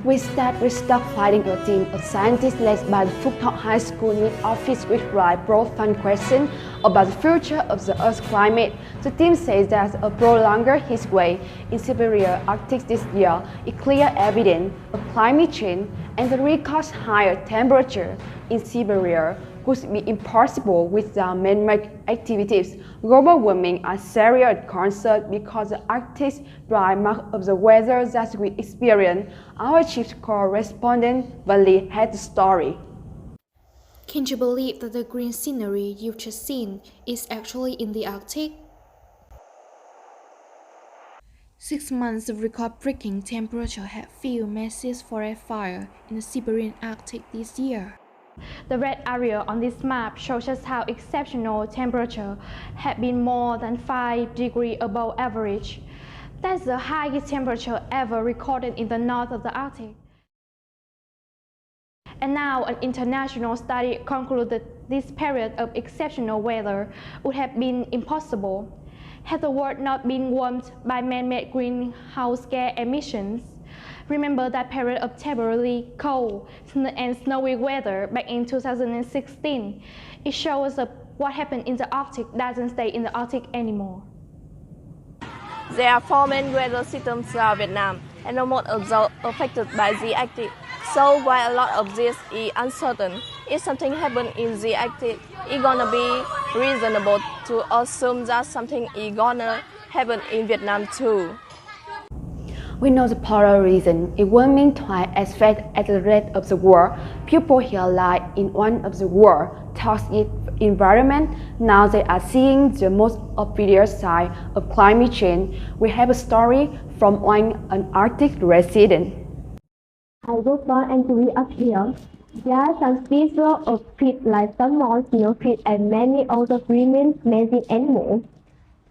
We start with stockpiling a team of scientists led by the Phúc Thọ High School mid-office which write profound questions about the future of the Earth's climate. The team says that a prolonged heat wave in Siberia Arctic this year is clear evidence of climate change, and the record higher temperature in Siberia could be impossible without man-made activities. Global warming is a serious concern because the Arctic dry mark of the weather that we experience. Our chief correspondent Vali had the story. Can you believe that the green scenery you've just seen is actually in the Arctic? 6 months of record-breaking temperature have fueled massive forest fire in the Siberian Arctic this year. The red area on this map shows us how exceptional temperature had been more than 5 degrees above average. That's the highest temperature ever recorded in the north of the Arctic. And now an international study concluded this period of exceptional weather would have been impossible had the world not been warmed by man-made greenhouse gas emissions. Remember that period of terribly cold and snowy weather back in 2016? It shows us what happened in the Arctic doesn't stay in the Arctic anymore. There are 4 main weather systems throughout Vietnam, and most of those affected by the Arctic. So while a lot of this is uncertain, if something happens in the Arctic, it's gonna be reasonable to assume that something is gonna happen in Vietnam too. We know the polar region is warming twice as fast as the rest of the world. People here live in one of the world's toxic environment. Now they are seeing the most obvious sign of climate change. We have a story from an Arctic resident. I was born and grew up here. There are some species of fish like salmon, snowfish, and many other remains amazing animals.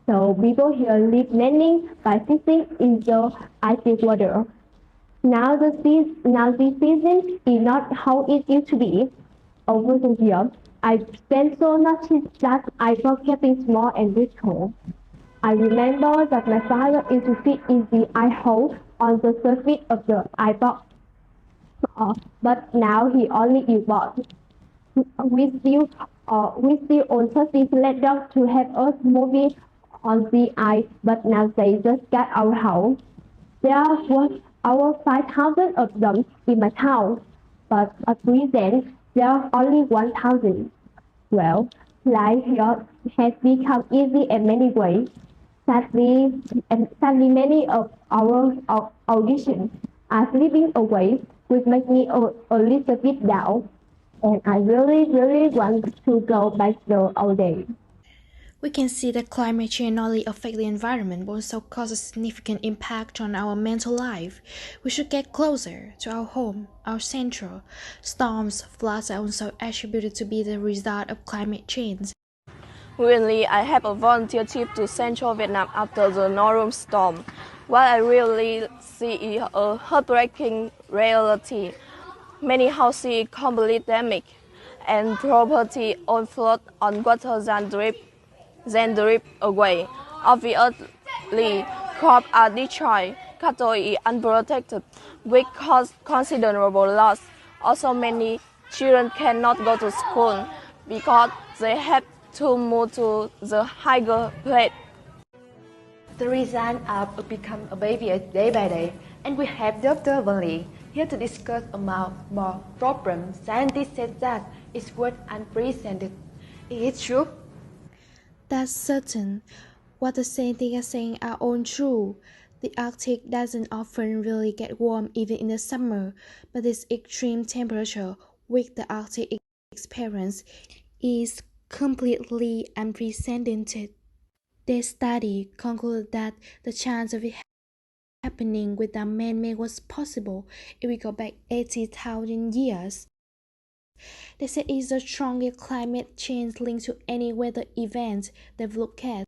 So people here live mainly by fishing in the Arctic water. Now the season is not how it used to be. Over the years, I spent so much that I forgot getting small and little. I remember that my father used to fit in the ice hole on the surface of the ice box. But now he only is bored. We still own such later to have us moving on the ice, but now they just got our house. There was over 5,000 of them in my town, but at present there are only 1,000. Well, life here has become easy in many ways. Sadly, many of our auditions are slipping away, which makes me a little bit down, and I really want to go back to the old days. We can see that climate change not only affects the environment but also causes significant impact on our mental life. We should get closer to our home, our central. Storms, floods are also attributed to be the result of climate change. Recently, I have a volunteer trip to central Vietnam after the Norom storm. What I really see is a heartbreaking reality. Many houses completely damaged, and property on flood on water then drip away. Obviously, crops are destroyed, cattle is unprotected, which cause considerable loss. Also, many children cannot go to school because they have to move to the higher place. The result of become a baby day by day, and we have Dr. Vali here to discuss about more problems. Scientists said that it's worth unprecedented. Is it true? That's certain. What the scientists are saying are all true. The Arctic doesn't often really get warm even in the summer, but this extreme temperature which the Arctic experience is completely unprecedented. Their study concluded that the chance of it happening without man-made was possible if we go back 80,000 years. They said it's the strongest climate change linked to any weather event they've looked at.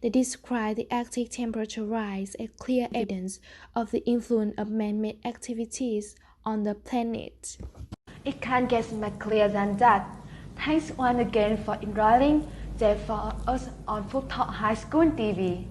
They describe the Arctic temperature rise as clear evidence of the influence of man-made activities on the planet. It can't get much clearer than that. Thanks once again for enrolling there for us on Phúc Thọ High School TV.